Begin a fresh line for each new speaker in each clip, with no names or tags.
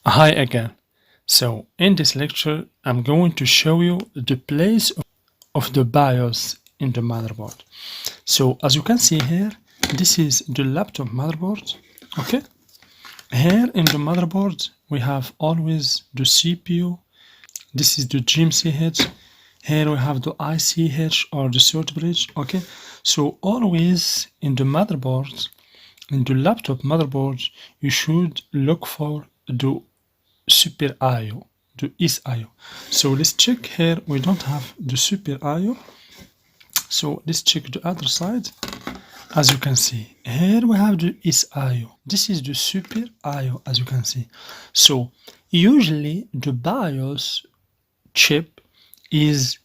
Hi again. So in this lecture, I'm going to show you the place of the BIOS in the motherboard. So as you can see here, this is the laptop motherboard. Okay. Here in the motherboard, we have always the CPU. This is the GMCH. Here we have the ICH or the circuit bridge. Okay. So always in the motherboard, in the laptop motherboard, you should look for the Super IO, the is IO. So let's check here. We don't have the Super IO. So let's check the other side. As you can see, here we have the is IO. This is the Super IO, as you can see. So usually the BIOS chip is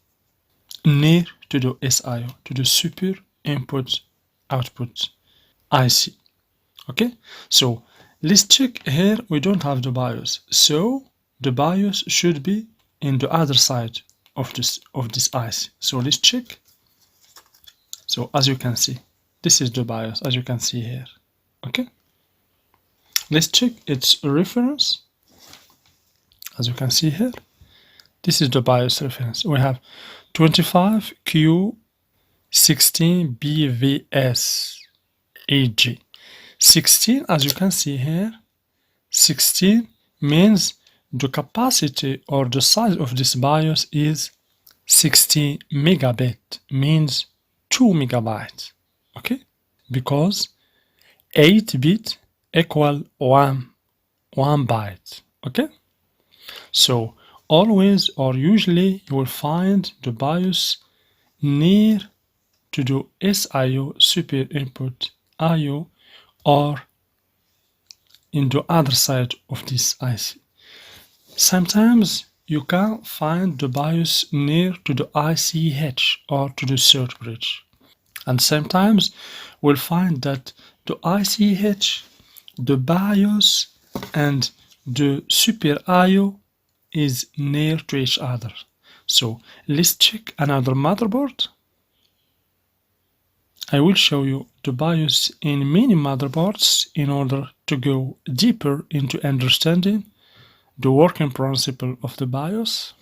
near to the SIO, to the Super Input Output IC. Okay, so let's check here. We don't have the BIOS, so the BIOS should be in the other side of this IC. So let's check. So as you can see, this is the BIOS, as you can see here. Okay, let's check its reference. As you can see here, this is the BIOS reference. We have 25Q16BVS AG. 16, as you can see here, 16 means the capacity or the size of this BIOS is 60 megabit, means 2 megabytes. Okay, because 8-bit equal 1 byte. Okay, so always or usually you will find the BIOS near to the SIO, Super Input IO, or in the other side of this IC. Sometimes you can find the BIOS near to the ICH or to the circuit bridge. And sometimes we'll find that the ICH, the BIOS, and the Super IO is near to each other. So let's check another motherboard. I will show you the BIOS in many motherboards in order to go deeper into understanding the working principle of the BIOS.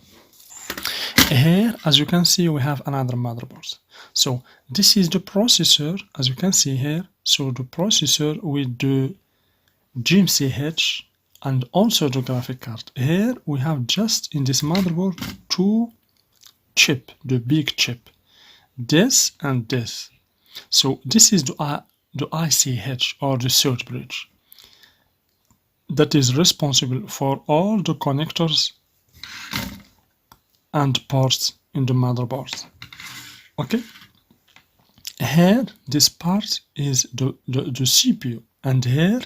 Here, as you can see, we have another motherboard. So this is the processor, as you can see here. So the processor with the GMCH and also the graphic card. Here we have just in this motherboard two chip, the big chip, this and this. So this is the ICH or the circuit bridge that is responsible for all the connectors and ports in the motherboard. Okay, here this part is the CPU, and here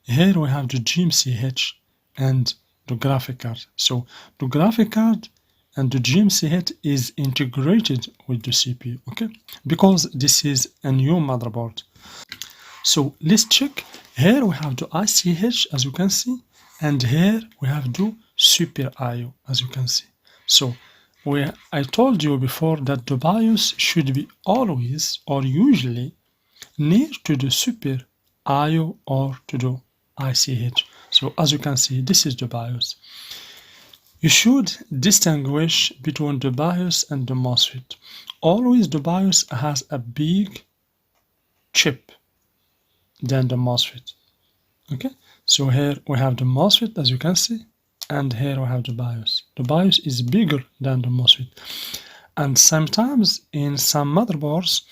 we have the GMCH and the graphic card. So the graphic card and the GMCH is integrated with the CPU, okay, because this is a new motherboard. So let's check. Here we have the ICH, as you can see, and here we have the Super IO, as you can see. So I told you before that the BIOS should be always or usually near to the Super IO or to the ICH. So as you can see, this is the BIOS. You should distinguish between the BIOS and the MOSFET. Always the BIOS has a big chip than the MOSFET. Okay, so here we have the MOSFET, as you can see, and here we have the BIOS. The BIOS is bigger than the MOSFET, and sometimes in some motherboards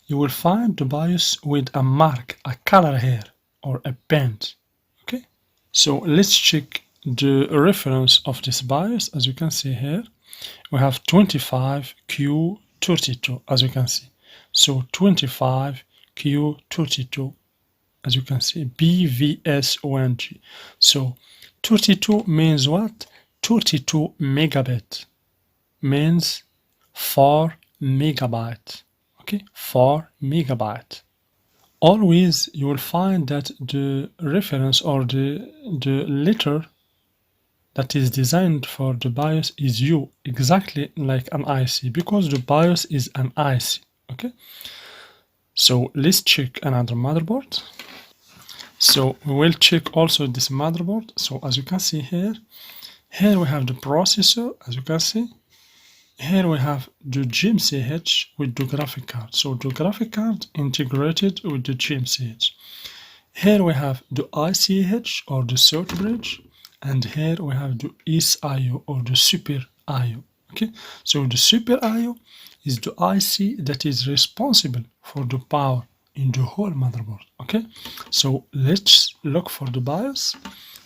you will find the BIOS with a mark, a color here, or a bend. Okay, so let's check the reference of this BIOS. As you can see here, we have 25Q32, as you can see. So 25Q32, as you can see, BVSONG. So 32 means what? 32 megabit means 4 megabyte. Okay, 4 megabyte. Always you will find that the reference or the letter that is designed for the BIOS is U, exactly like an IC, because the BIOS is an IC. Okay, so let's check another motherboard. So we will check also this motherboard. So as you can see here we have the processor, as you can see. Here we have the GMCH with the graphic card. So the graphic card integrated with the GMCH. Here we have the ICH or the sort bridge, and here we have the SIO or the Super IO. Okay, so the Super IO is the IC that is responsible for the power in the whole motherboard. Okay, so let's look for the BIOS.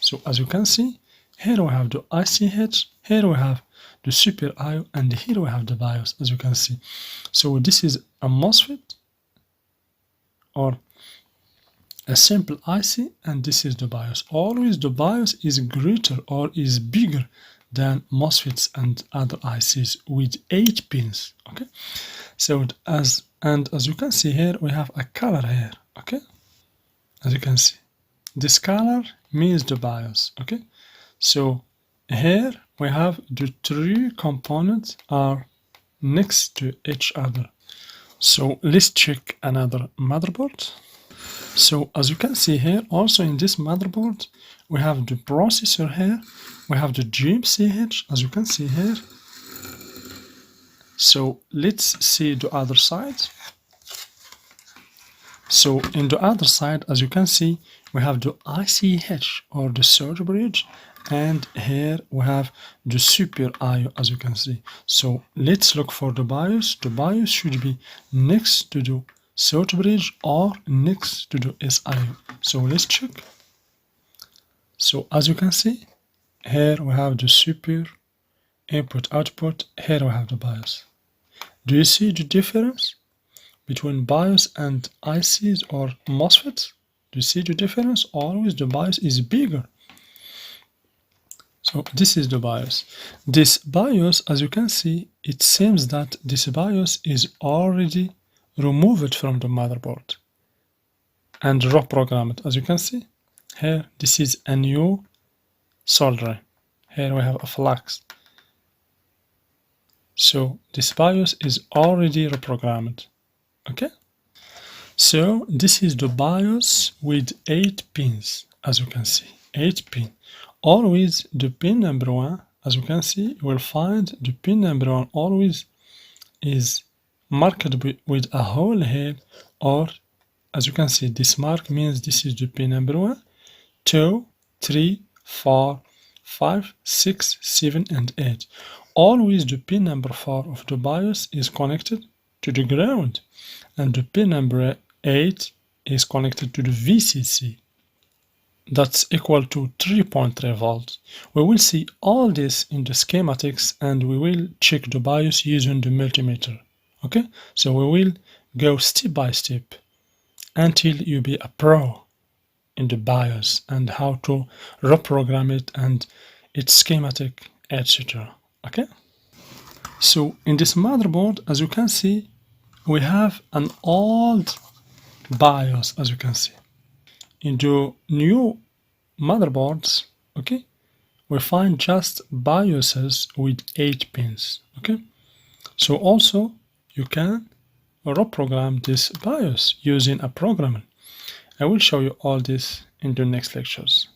So as you can see, here we have the ICH, here we have the Super IO, and here we have the BIOS, as you can see. So this is a MOSFET or a simple IC, and this is the BIOS. Always the BIOS is greater or is bigger than MOSFETs and other ICs with 8 pins. Okay, so as you can see here, we have a color here. Okay, as you can see, this color means the BIOS. Okay, so here we have the 3 components are next to each other. So let's check another motherboard. So as you can see here, also in this motherboard, we have the processor here, we have the GMCH, as you can see here. So let's see the other side. So in the other side, as you can see, we have the ICH or the surge bridge, and here we have the Super IO, as you can see. So let's look for the BIOS. The BIOS should be next to the surge bridge or next to the SIO. So let's check. So as you can see, here we have the Super input output, here we have the BIOS. Do you see the difference between BIOS and ICs or MOSFETs? Do you see the difference? Always the BIOS is bigger. So this is the BIOS. This BIOS, as you can see, it seems that this BIOS is already removed from the motherboard and reprogrammed. As you can see here, this is a new soldering. Here we have a flux. So this BIOS is already reprogrammed. Okay, so this is the BIOS with 8 pins, as you can see, 8 pin. Always the pin number 1, as you can see, you will find the pin number 1 always is marked with a hole here, or as you can see, this mark means this is the pin number 1, 2, 3, 4, 5, 6, 7, and 8. Always the pin number 4 of the BIOS is connected to the ground, and the pin number 8 is connected to the VCC. That's equal to 3.3 volts. We will see all this in the schematics, and we will check the BIOS using the multimeter. Okay, so we will go step by step until you be a pro in the BIOS and how to reprogram it and its schematic, etc. Okay, so in this motherboard, as you can see, we have an old BIOS, as you can see. In the new motherboards, okay, we find just BIOSes with 8 pins. Okay, so also you can reprogram this BIOS using a programmer. I will show you all this in the next lectures.